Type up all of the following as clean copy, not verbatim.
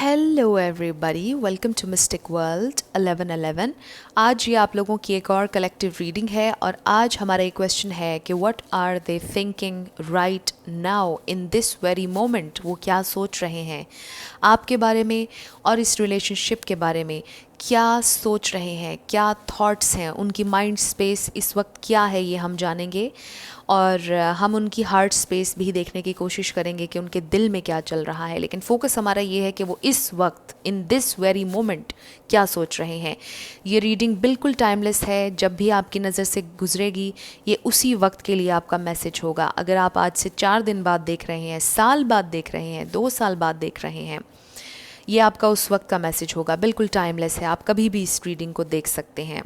Hello everybody, welcome to mystic world 1111। आज ये आप लोगों की एक और कलेक्टिव रीडिंग है और आज हमारा एक क्वेश्चन है कि what are they thinking right now in this very moment. वो क्या सोच रहे हैं आपके बारे में और इस रिलेशनशिप के बारे में, क्या सोच रहे हैं, क्या थॉट्स हैं, उनकी माइंड स्पेस इस वक्त क्या है, ये हम जानेंगे। और हम उनकी हार्ट स्पेस भी देखने की कोशिश करेंगे कि उनके दिल में क्या चल रहा है। लेकिन फोकस हमारा ये है कि वो इस वक्त इन दिस वेरी मोमेंट क्या सोच रहे हैं। ये रीडिंग बिल्कुल टाइमलेस है, जब भी आपकी नज़र से गुजरेगी ये उसी वक्त के लिए आपका मैसेज होगा। अगर आप आज से 4 दिन बाद देख रहे हैं, साल बाद देख रहे हैं, 2 साल बाद देख रहे हैं, ये आपका उस वक्त का मैसेज होगा। बिल्कुल टाइमलेस है, आप कभी भी इस रीडिंग को देख सकते हैं।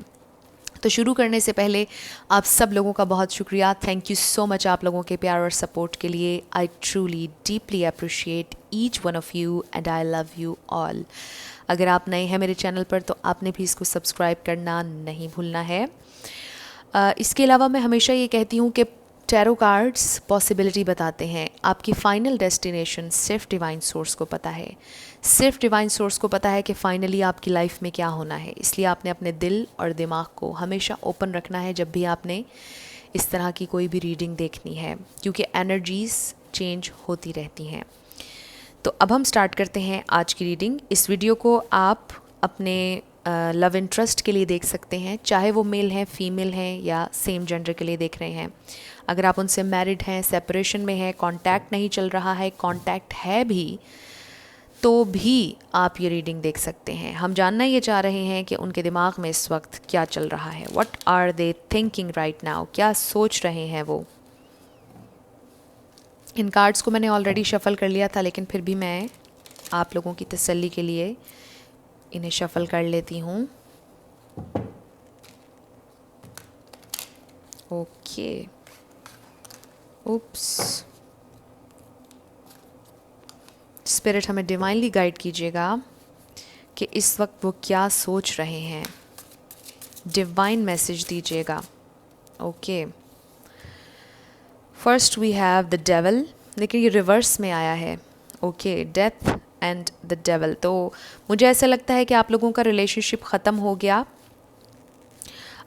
तो शुरू करने से पहले आप सब लोगों का बहुत शुक्रिया। थैंक यू सो मच आप लोगों के प्यार और सपोर्ट के लिए। I truly deeply appreciate each one of you and I love you all. अगर आप नए हैं मेरे चैनल पर तो आपने भी इसको सब्सक्राइब करना नहीं भूलना है। इसके अलावा मैं हमेशा ये कहती हूँ कि टैरो कार्ड्स पॉसिबिलिटी बताते हैं, आपकी फ़ाइनल डेस्टिनेशन सिर्फ डिवाइन सोर्स को पता है। सिर्फ डिवाइन सोर्स को पता है कि फ़ाइनली आपकी लाइफ में क्या होना है। इसलिए आपने अपने दिल और दिमाग को हमेशा ओपन रखना है जब भी आपने इस तरह की कोई भी रीडिंग देखनी है, क्योंकि एनर्जीज़ चेंज होती रहती हैं। तो अब हम स्टार्ट करते हैं आज की रीडिंग। इस वीडियो को आप अपने लव इंटरेस्ट के लिए देख सकते हैं, चाहे वो मेल हैं, फीमेल हैं या सेम जेंडर के लिए देख रहे हैं। अगर आप उनसे मैरिड हैं, सेपरेशन में हैं, कांटेक्ट नहीं चल रहा है, कांटेक्ट है भी तो भी आप ये रीडिंग देख सकते हैं। हम जानना ये चाह रहे हैं कि उनके दिमाग में इस वक्त क्या चल रहा है। What are they thinking right now, क्या सोच रहे हैं वो। इन कार्ड्स को मैंने ऑलरेडी शफल कर लिया था, लेकिन फिर भी मैं आप लोगों की तसल्ली के लिए इन्हें शफल कर लेती हूँ। Okay, oops. स्पिरिट हमें डिवाइनली गाइड कीजिएगा कि इस वक्त वो क्या सोच रहे हैं। डिवाइन मैसेज दीजिएगा। Okay, first we have the devil, लेकिन ये रिवर्स में आया है। Okay, death and the devil. तो मुझे ऐसा लगता है कि आप लोगों का रिलेशनशिप ख़त्म हो गया।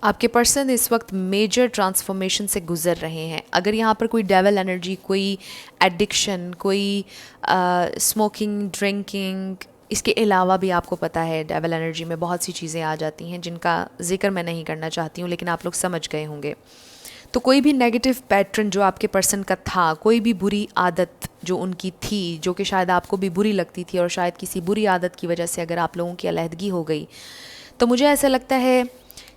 आपके पर्सन इस वक्त मेजर ट्रांसफॉर्मेशन से गुजर रहे हैं। अगर यहाँ पर कोई डेविल एनर्जी, कोई एडिक्शन, कोई स्मोकिंग, ड्रिंकिंग, इसके अलावा भी आपको पता है डेविल एनर्जी में बहुत सी चीज़ें आ जाती हैं जिनका जिक्र मैं नहीं करना चाहती हूँ, लेकिन आप लोग समझ गए होंगे। तो कोई भी नेगेटिव पैटर्न जो आपके पर्सन का था, कोई भी बुरी आदत जो उनकी थी, जो कि शायद आपको भी बुरी लगती थी और शायद किसी बुरी आदत की वजह से अगर आप लोगों की अलहदगी हो गई, तो मुझे ऐसा लगता है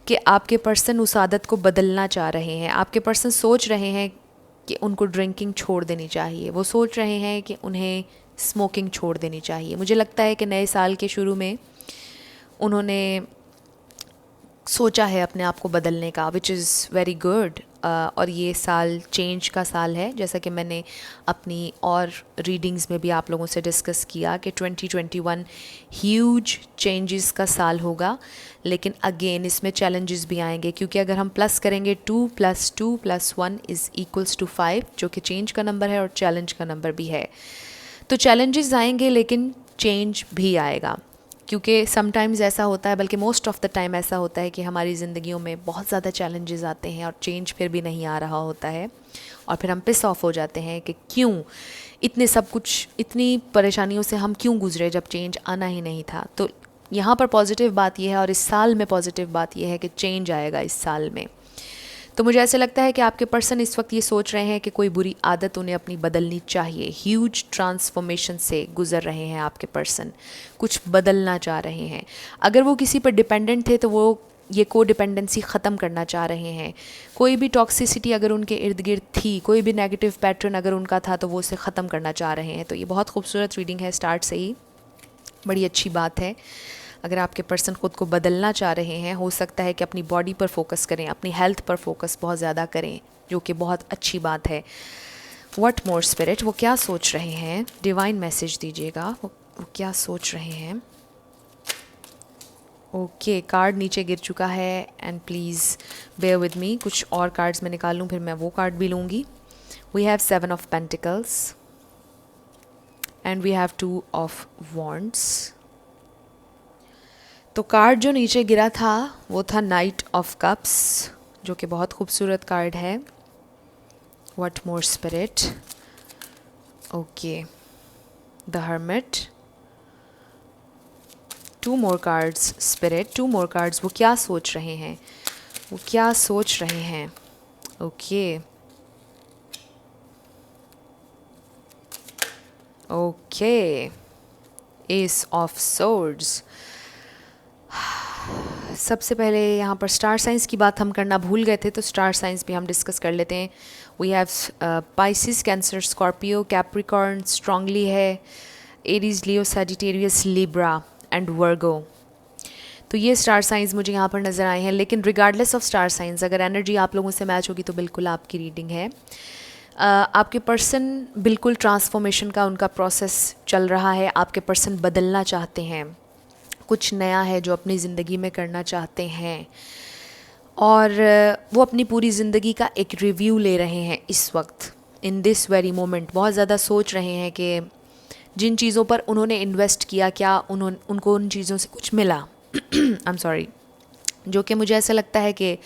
कि आपके पर्सन उस आदत को बदलना चाह रहे हैं। आपके पर्सन सोच रहे हैं कि उनको ड्रिंकिंग छोड़ देनी चाहिए, वो सोच रहे हैं कि उन्हें स्मोकिंग छोड़ देनी चाहिए। मुझे लगता है कि नए साल के शुरू में उन्होंने सोचा है अपने आप को बदलने का, विच इज़ वेरी गुड। और ये साल चेंज का साल है, जैसा कि मैंने अपनी और रीडिंग्स में भी आप लोगों से डिस्कस किया कि 2021 ह्यूज चेंजेस का साल होगा। लेकिन अगेन इसमें चैलेंजेस भी आएंगे, क्योंकि अगर हम प्लस करेंगे 2 + 2 + 1 = 5, जो कि चेंज का नंबर है और चैलेंज का नंबर भी है। तो चैलेंजेस आएंगे लेकिन चेंज भी आएगा, क्योंकि समटाइम्स ऐसा होता है, बल्कि मोस्ट ऑफ़ द टाइम ऐसा होता है कि हमारी ज़िंदगियों में बहुत ज़्यादा चैलेंजेस आते हैं और चेंज फिर भी नहीं आ रहा होता है, और फिर हम पिस ऑफ हो जाते हैं कि क्यों इतने सब कुछ, इतनी परेशानियों से हम क्यों गुजरे जब चेंज आना ही नहीं था। तो यहाँ पर पॉजिटिव बात यह है, और इस साल में पॉजिटिव बात यह है कि चेंज आएगा इस साल में। तो मुझे ऐसे लगता है कि आपके पर्सन इस वक्त ये सोच रहे हैं कि कोई बुरी आदत उन्हें अपनी बदलनी चाहिए। ह्यूज ट्रांसफॉर्मेशन से गुजर रहे हैं आपके पर्सन, कुछ बदलना चाह रहे हैं। अगर वो किसी पर डिपेंडेंट थे तो वो ये को डिपेंडेंसी ख़त्म करना चाह रहे हैं। कोई भी टॉक्सिसिटी अगर उनके इर्द गिर्द थी, कोई भी नेगेटिव पैटर्न अगर उनका था, तो वो उसे ख़त्म करना चाह रहे हैं। तो ये बहुत खूबसूरत रीडिंग है, स्टार्ट से ही बड़ी अच्छी बात है। अगर आपके पर्सन ख़ुद को बदलना चाह रहे हैं, हो सकता है कि अपनी बॉडी पर फोकस करें, अपनी हेल्थ पर फोकस बहुत ज़्यादा करें, जो कि बहुत अच्छी बात है। व्हाट मोर स्पिरिट, वो क्या सोच रहे हैं, डिवाइन मैसेज दीजिएगा। वो क्या सोच रहे हैं। ओके, कार्ड नीचे गिर चुका है and please bear with me. कुछ और कार्ड्स मैं निकाल लूँ, फिर मैं वो कार्ड भी लूँगी। We have 7 of pentacles, and we have 2 of wands. तो कार्ड जो नीचे गिरा था वो था नाइट ऑफ कप्स, जो कि बहुत खूबसूरत कार्ड है। What more spirit? Okay, the hermit. 2 more cards spirit, 2 more cards. वो क्या सोच रहे हैं, वो क्या सोच रहे हैं? Okay okay, S of swords. सबसे पहले यहाँ पर स्टार साइंस की बात हम करना भूल गए थे, तो स्टार साइंस भी हम डिस्कस कर लेते हैं। We have Pisces, Cancer, Scorpio, Capricorn strongly है, Aries, Leo, Sagittarius, Libra and Virgo. तो ये स्टार साइंस मुझे यहाँ पर नज़र आए हैं। लेकिन रिगार्डलेस ऑफ स्टार साइंस, अगर एनर्जी आप लोगों से मैच होगी तो बिल्कुल आपकी रीडिंग है। आपके पर्सन बिल्कुल ट्रांसफॉर्मेशन का उनका प्रोसेस चल रहा है। आपके पर्सन बदलना चाहते हैं, कुछ नया है जो अपनी ज़िंदगी में करना चाहते हैं, और वो अपनी पूरी ज़िंदगी का एक रिव्यू ले रहे हैं इस वक्त, इन दिस वेरी मोमेंट। बहुत ज़्यादा सोच रहे हैं कि जिन चीज़ों पर उन्होंने इन्वेस्ट किया, क्या उनको उन चीज़ों से कुछ मिला। I am sorry. जो कि मुझे ऐसा लगता है कि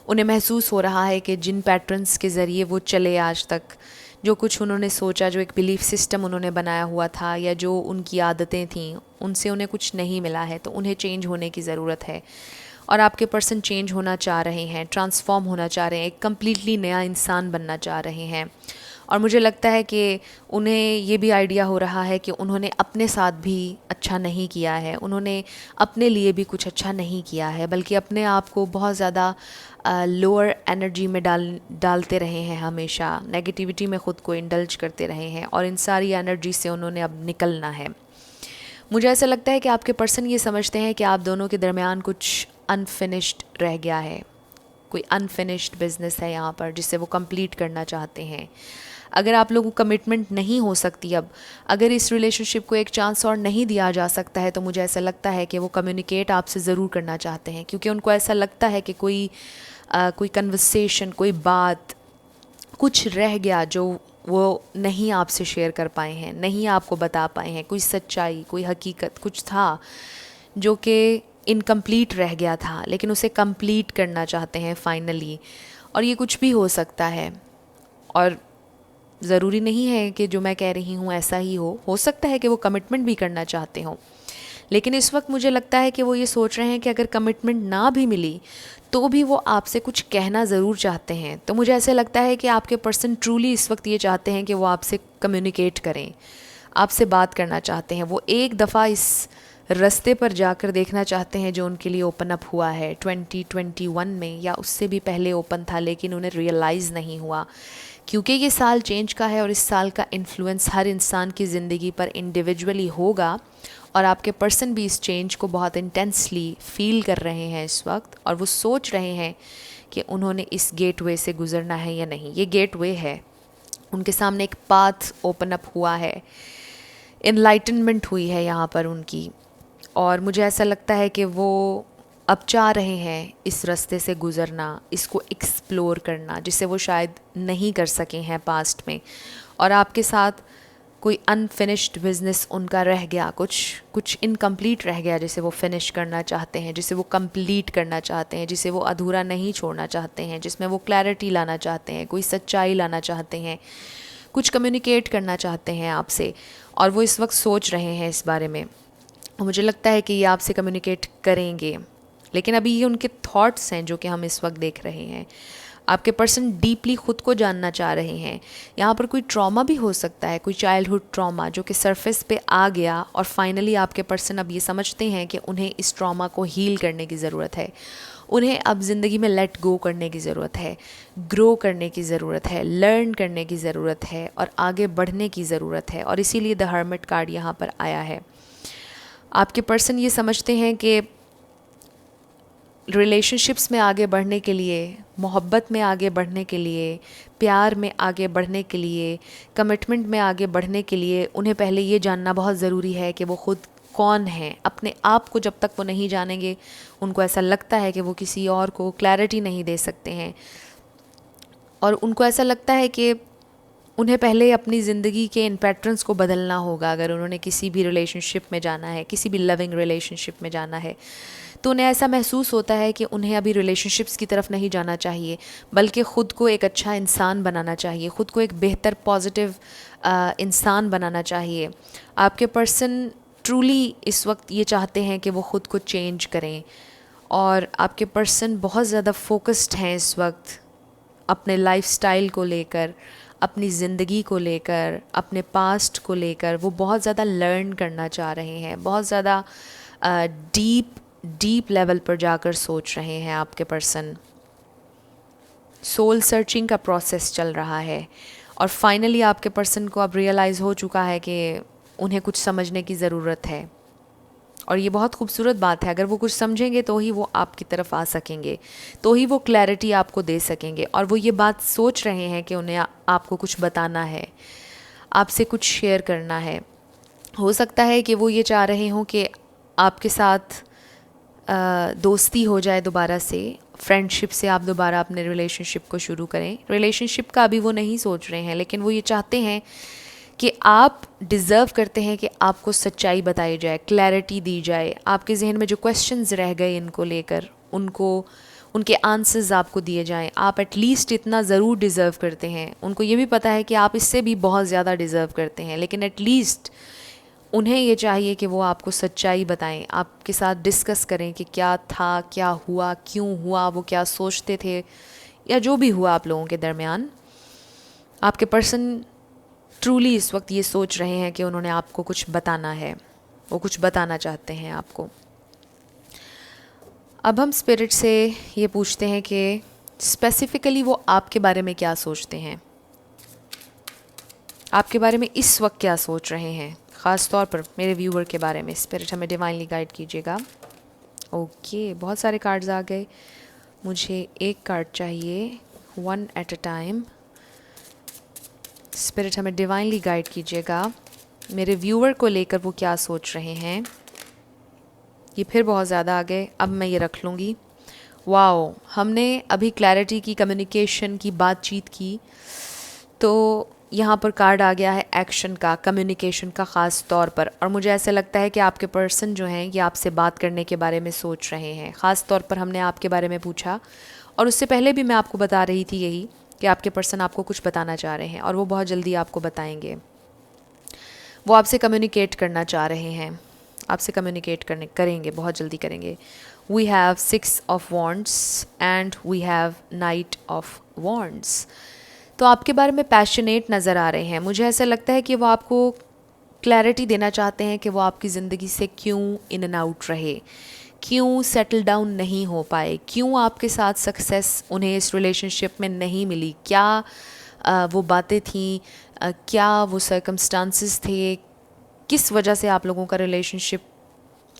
उन्हें महसूस हो रहा है कि जिन पैटर्न्स के ज़रिए वो चले आज तक, जो कुछ उन्होंने सोचा, जो एक बिलीफ सिस्टम उन्होंने बनाया हुआ था, या जो उनकी आदतें थीं, उनसे उन्हें कुछ नहीं मिला है। तो उन्हें चेंज होने की ज़रूरत है, और आपके पर्सन चेंज होना चाह रहे हैं, ट्रांसफॉर्म होना चाह रहे हैं, एक कम्प्लीटली नया इंसान बनना चाह रहे हैं। और मुझे लगता है कि उन्हें ये भी आइडिया हो रहा है कि उन्होंने अपने साथ भी अच्छा नहीं किया है, उन्होंने अपने लिए भी कुछ अच्छा नहीं किया है, बल्कि अपने आप को बहुत ज़्यादा लोअर एनर्जी में डालते रहे हैं, हमेशा नेगेटिविटी में ख़ुद को इंडल्ज करते रहे हैं, और इन सारी एनर्जी से उन्होंने अब निकलना है। मुझे ऐसा लगता है कि आपके पर्सन ये समझते हैं कि आप दोनों के दरमियान कुछ अनफिनिश्ड रह गया है, कोई अनफिनिश्ड बिजनेस है यहाँ पर जिसे वो कंप्लीट करना चाहते हैं। अगर आप लोगों को कमिटमेंट नहीं हो सकती अब, अगर इस रिलेशनशिप को एक चांस और नहीं दिया जा सकता है, तो मुझे ऐसा लगता है कि वो कम्युनिकेट आपसे ज़रूर करना चाहते हैं, क्योंकि उनको ऐसा लगता है कि कोई कन्वर्सेशन, कोई बात, कुछ रह गया जो वो नहीं आपसे शेयर कर पाए हैं, नहीं आपको बता पाए हैं। कोई सच्चाई, कोई हकीकत, कुछ था जो कि इनकम्प्लीट रह गया था, लेकिन उसे कंप्लीट करना चाहते हैं फाइनली। और ये कुछ भी हो सकता है, और ज़रूरी नहीं है कि जो मैं कह रही हूँ ऐसा ही हो सकता है कि वो कमिटमेंट भी करना चाहते हों। लेकिन इस वक्त मुझे लगता है कि वो ये सोच रहे हैं कि अगर कमिटमेंट ना भी मिली तो भी वो आपसे कुछ कहना ज़रूर चाहते हैं। तो मुझे ऐसे लगता है कि आपके पर्सन ट्रूली इस वक्त ये चाहते हैं कि वो आपसे कम्युनिकेट करें, आपसे बात करना चाहते हैं। वो एक दफ़ा इस रास्ते पर जाकर देखना चाहते हैं जो उनके लिए ओपन अप हुआ है 2021 में, या उससे भी पहले ओपन था, लेकिन उन्हें रियलाइज़ नहीं हुआ, क्योंकि ये साल चेंज का है और इस साल का इन्फ्लुएंस हर इंसान की ज़िंदगी पर इंडिविजुअली होगा। और आपके पर्सन भी इस चेंज को बहुत इंटेंसली फील कर रहे हैं इस वक्त, और वो सोच रहे हैं कि उन्होंने इस गेटवे से गुज़रना है या नहीं। ये गेटवे है, उनके सामने एक पाथ ओपन अप हुआ है, इनलाइटनमेंट हुई है यहाँ पर उनकी। और मुझे ऐसा लगता है कि वो अब चाह रहे हैं इस रास्ते से गुज़रना, इसको एक्सप्लोर करना, जिसे वो शायद नहीं कर सके हैं पास्ट में। और आपके साथ कोई अनफिनिश्ड बिज़नेस उनका रह गया, कुछ इनकम्प्लीट रह गया, जिसे वो फिनिश करना चाहते हैं, जिसे वो कंप्लीट करना चाहते हैं, जिसे वो अधूरा नहीं छोड़ना चाहते हैं, जिसमें वो क्लैरिटी लाना चाहते हैं, कोई सच्चाई लाना चाहते हैं, कुछ कम्युनिकेट करना चाहते हैं आपसे। और वो इस वक्त सोच रहे हैं इस बारे में। मुझे लगता है कि ये आपसे कम्युनिकेट करेंगे, लेकिन अभी ये उनके थॉट्स हैं जो कि हम इस वक्त देख रहे हैं। आपके पर्सन डीपली ख़ुद को जानना चाह रहे हैं। यहाँ पर कोई ट्रॉमा भी हो सकता है, कोई चाइल्डहुड ट्रॉमा जो कि सरफेस पे आ गया, और फाइनली आपके पर्सन अब ये समझते हैं कि उन्हें इस ट्रॉमा को हील करने की ज़रूरत है। उन्हें अब ज़िंदगी में लेट गो करने की ज़रूरत है, ग्रो करने की ज़रूरत है, लर्न करने की ज़रूरत है, और आगे बढ़ने की ज़रूरत है। और इसीलिए द हर्मिट कार्ड यहाँ पर आया है। आपके पर्सन ये समझते हैं कि रिलेशनशिप्स में आगे बढ़ने के लिए, मोहब्बत में आगे बढ़ने के लिए, प्यार में आगे बढ़ने के लिए, कमिटमेंट में आगे बढ़ने के लिए उन्हें पहले ये जानना बहुत ज़रूरी है कि वो ख़ुद कौन है। अपने आप को जब तक वो नहीं जानेंगे, उनको ऐसा लगता है कि वो किसी और को क्लैरिटी नहीं दे सकते हैं, और उनको ऐसा लगता है कि उन्हें पहले अपनी ज़िंदगी के इन पैटर्न्स को बदलना होगा। अगर उन्होंने किसी भी रिलेशनशिप में जाना है, किसी भी लविंग रिलेशनशिप में जाना है, तो उन्हें ऐसा महसूस होता है कि उन्हें अभी रिलेशनशिप्स की तरफ नहीं जाना चाहिए, बल्कि ख़ुद को एक अच्छा इंसान बनाना चाहिए, ख़ुद को एक बेहतर पॉजिटिव इंसान बनाना चाहिए। आपके पर्सन ट्रूली इस वक्त ये चाहते हैं कि वो ख़ुद को चेंज करें, और आपके पर्सन बहुत ज़्यादा फोकस्ड हैं इस वक्त अपने लाइफस्टाइल को लेकर, अपनी ज़िंदगी को लेकर, अपने पास्ट को लेकर। वो बहुत ज़्यादा लर्न करना चाह रहे हैं, बहुत ज़्यादा डीप लेवल पर जाकर सोच रहे हैं। आपके पर्सन सोल सर्चिंग का प्रोसेस चल रहा है, और फाइनली आपके पर्सन को अब रियलाइज़ हो चुका है कि उन्हें कुछ समझने की ज़रूरत है। और ये बहुत खूबसूरत बात है, अगर वो कुछ समझेंगे तो ही वो आपकी तरफ आ सकेंगे, तो ही वो क्लैरिटी आपको दे सकेंगे। और वो ये बात सोच रहे हैं कि उन्हें आपको कुछ बताना है, आपसे कुछ शेयर करना है। हो सकता है कि वो ये चाह रहे हों कि आपके साथ दोस्ती हो जाए दोबारा से, फ्रेंडशिप से आप दोबारा अपने रिलेशनशिप को शुरू करें। रिलेशनशिप का अभी वो नहीं सोच रहे हैं, लेकिन वो ये चाहते हैं कि आप डिज़र्व करते हैं कि आपको सच्चाई बताई जाए, क्लैरिटी दी जाए। आपके जहन में जो क्वेश्चंस रह गए इनको लेकर, उनके आंसर्स आपको दिए जाएं। आप एटलीस्ट इतना ज़रूर डिज़र्व करते हैं। उनको ये भी पता है कि आप इससे भी बहुत ज़्यादा डिज़र्व करते हैं, लेकिन एटलीस्ट उन्हें ये चाहिए कि वो आपको सच्चाई बताएं, आपके साथ डिस्कस करें कि क्या था, क्या हुआ, क्यों हुआ, वो क्या सोचते थे, या जो भी हुआ आप लोगों के दरमियान। आपके पर्सन ट्रूली इस वक्त ये सोच रहे हैं कि उन्होंने आपको कुछ बताना है, वो कुछ बताना चाहते हैं आपको। अब हम स्पिरिट से ये पूछते हैं कि स्पेसिफ़िकली वो आपके बारे में क्या सोचते हैं, आपके बारे में इस वक्त क्या सोच रहे हैं, ख़ास तौर पर मेरे व्यूवर के बारे में। स्पिरिट हमें डिवाइनली गाइड कीजिएगा। ओके, बहुत सारे कार्ड्स आ गए, मुझे एक कार्ड चाहिए, one at a time. Spirit हमें डिवाइनली गाइड कीजिएगा, मेरे व्यूवर को लेकर वो क्या सोच रहे हैं। ये फिर बहुत ज़्यादा आ गए, अब मैं ये रख लूँगी। वाओ, हमने अभी क्लैरिटी की, कम्युनिकेशन की बातचीत की, तो यहाँ पर कार्ड आ गया है एक्शन का, कम्युनिकेशन का ख़ास तौर पर। और मुझे ऐसा लगता है कि आपके पर्सन जो हैं ये आपसे बात करने के बारे में सोच रहे हैं। ख़ास तौर पर हमने आपके बारे में पूछा, और उससे पहले भी मैं आपको बता रही थी यही कि आपके पर्सन आपको कुछ बताना चाह रहे हैं, और वो बहुत जल्दी आपको बताएंगे। वो आपसे कम्युनिकेट करना चाह रहे हैं, आपसे कम्युनिकेट करेंगे, बहुत जल्दी करेंगे। We have 6 of wands and we have knight of wands. तो आपके बारे में पैशनेट नज़र आ रहे हैं। मुझे ऐसा लगता है कि वो आपको क्लैरिटी देना चाहते हैं कि वो आपकी ज़िंदगी से क्यों इन एंड आउट रहे, क्यों सेटल डाउन नहीं हो पाए, क्यों आपके साथ सक्सेस उन्हें इस रिलेशनशिप में नहीं मिली, क्या वो बातें थीं, क्या वो सर्कमस्टांसेस थे, किस वजह से आप लोगों का रिलेशनशिप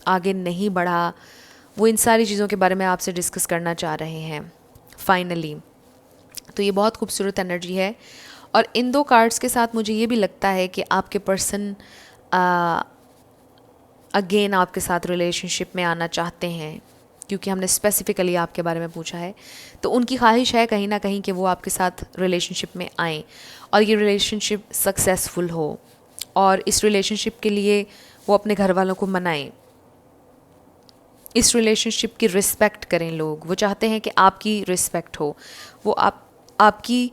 आगे नहीं बढ़ा। वो इन सारी चीज़ों के बारे में आपसे डिस्कस करना चाह रहे हैं फाइनली। तो ये बहुत खूबसूरत एनर्जी है। और इन 2 कार्ड्स के साथ मुझे ये भी लगता है कि आपके पर्सन अगेन आपके साथ रिलेशनशिप में आना चाहते हैं, क्योंकि हमने स्पेसिफ़िकली आपके बारे में पूछा है। तो उनकी ख्वाहिश है कहीं ना कहीं कि वो आपके साथ रिलेशनशिप में आएँ, और ये रिलेशनशिप सक्सेसफुल हो, और इस रिलेशनशिप के लिए वो अपने घर वालों को मनाएं, इस रिलेशनशिप की रिस्पेक्ट करें लोग। वो चाहते हैं कि आपकी रिस्पेक्ट हो, वो आपकी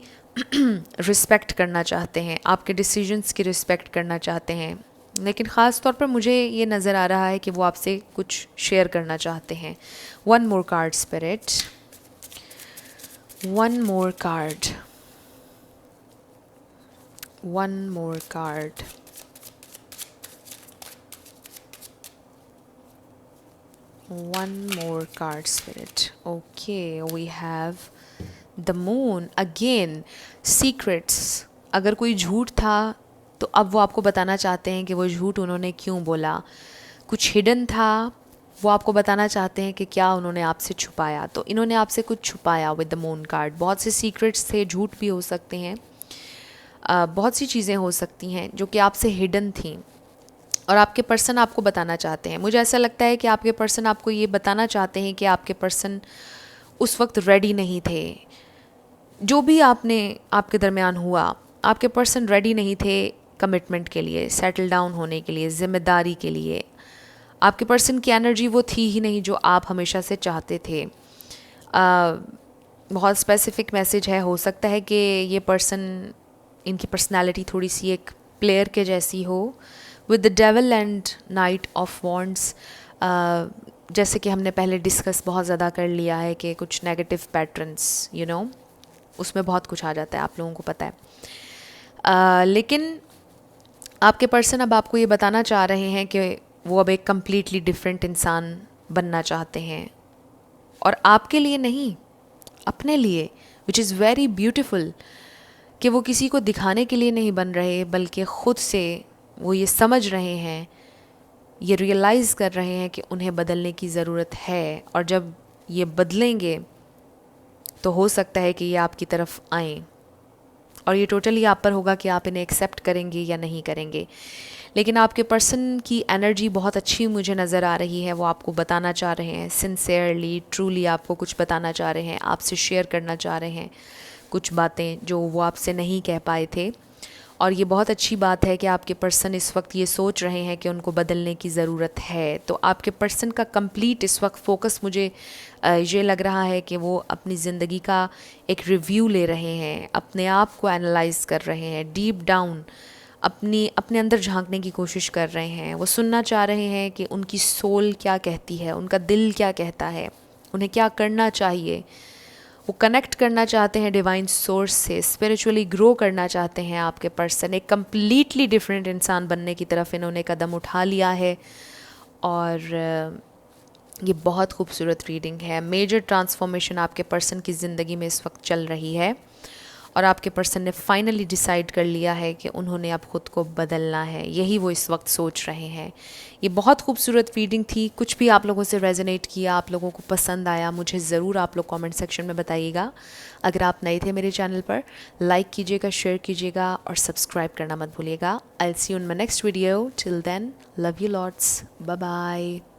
रिस्पेक्ट करना चाहते हैं, आपके डिसीजंस की रिस्पेक्ट करना चाहते हैं। लेकिन ख़ास तौर पर मुझे ये नज़र आ रहा है कि वो आपसे कुछ शेयर करना चाहते हैं। One more card spirit, one more card, one more card. One more card, Spirit. Okay, we have the Moon again. Secrets. अगर कोई झूठ था तो अब वो आपको बताना चाहते हैं कि वो झूठ उन्होंने क्यों बोला। कुछ हिडन था, वो आपको बताना चाहते हैं कि क्या उन्होंने आपसे छुपाया। तो इन्होंने आपसे कुछ छुपाया विद द मून कार्ड। बहुत से सीक्रेट्स थे, झूठ भी हो सकते हैं, बहुत सी चीज़ें हो सकती हैं जो कि आपसे हिडन थी, और आपके पर्सन आपको बताना चाहते हैं। मुझे ऐसा लगता है कि आपके पर्सन आपको ये बताना चाहते हैं कि आपके पर्सन उस वक्त रेडी नहीं थे। जो भी आपके दरमियान हुआ, आपके पर्सन रेडी नहीं थे कमिटमेंट के लिए, सेटल डाउन होने के लिए, ज़िम्मेदारी के लिए। आपके पर्सन की एनर्जी वो थी ही नहीं जो आप हमेशा से चाहते थे। बहुत स्पेसिफिक मैसेज है, हो सकता है कि ये पर्सन, इनकी पर्सनालिटी थोड़ी सी एक प्लेयर के जैसी हो, with the devil and night of wands. जैसे कि हमने पहले डिस्कस बहुत ज़्यादा कर लिया है कि कुछ नेगेटिव पैटर्न्स, उसमें बहुत कुछ आ जाता है, आप लोगों को पता है। लेकिन आपके पर्सन अब आपको ये बताना चाह रहे हैं कि वो अब एक कम्प्लीटली डिफरेंट इंसान बनना चाहते हैं, और आपके लिए नहीं, अपने लिए, विच इज़ वेरी ब्यूटिफुल। कि वो किसी को दिखाने के लिए नहीं बन रहे, बल्कि ख़ुद से वो ये समझ रहे हैं, ये रियलाइज़ कर रहे हैं कि उन्हें बदलने की ज़रूरत है, और जब ये बदलेंगे तो हो सकता है कि ये आपकी तरफ आएँ, और ये टोटली आप पर होगा कि आप इन्हें एक्सेप्ट करेंगे या नहीं करेंगे। लेकिन आपके पर्सन की एनर्जी बहुत अच्छी मुझे नज़र आ रही है। वो आपको बताना चाह रहे हैं, सिंसेयरली, ट्रूली आपको कुछ बताना चाह रहे हैं, आपसे शेयर करना चाह रहे हैं कुछ बातें जो वो आपसे नहीं कह पाए थे। और ये बहुत अच्छी बात है कि आपके पर्सन इस वक्त ये सोच रहे हैं कि उनको बदलने की ज़रूरत है। तो आपके पर्सन का कंप्लीट इस वक्त फोकस मुझे ये लग रहा है कि वो अपनी ज़िंदगी का एक रिव्यू ले रहे हैं, अपने आप को एनालाइज़ कर रहे हैं, डीप डाउन अपने अंदर झांकने की कोशिश कर रहे हैं। वो सुनना चाह रहे हैं कि उनकी सोल क्या कहती है, उनका दिल क्या कहता है, उन्हें क्या करना चाहिए। वो कनेक्ट करना चाहते हैं डिवाइन सोर्स से, स्पिरिचुअली ग्रो करना चाहते हैं। आपके पर्सन एक कम्प्लीटली डिफरेंट इंसान बनने की तरफ इन्होंने कदम उठा लिया है, और ये बहुत खूबसूरत रीडिंग है। मेजर ट्रांसफॉर्मेशन आपके पर्सन की ज़िंदगी में इस वक्त चल रही है, और आपके पर्सन ने फाइनली डिसाइड कर लिया है कि उन्होंने अब ख़ुद को बदलना है। यही वो इस वक्त सोच रहे हैं। ये बहुत खूबसूरत रीडिंग थी। कुछ भी आप लोगों से रेजोनेट किया, आप लोगों को पसंद आया, मुझे ज़रूर आप लोग कमेंट सेक्शन में बताइएगा। अगर आप नए थे मेरे चैनल पर, लाइक कीजिएगा, शेयर कीजिएगा, और सब्सक्राइब करना मत भूलिएगा। I will see you in my next video. Till then, love you lots, bye bye.